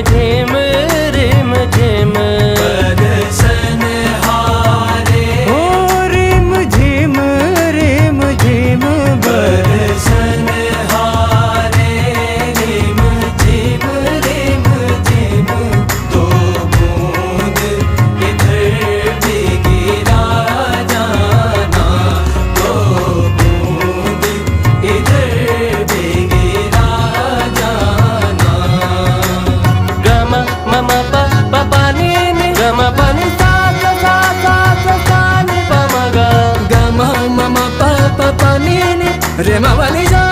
झिम रिम झिम बरसन हारे हो रिम झिम बरसन हारे रिम झिम दो बूंद इधर भी गिरा जाना दो बूंद इधर भी गिरा जाना गम मम प प प नि नि गम प नि सा सा सा सा सा नि प म ग ग म म प प प नि नि रे म व नि जा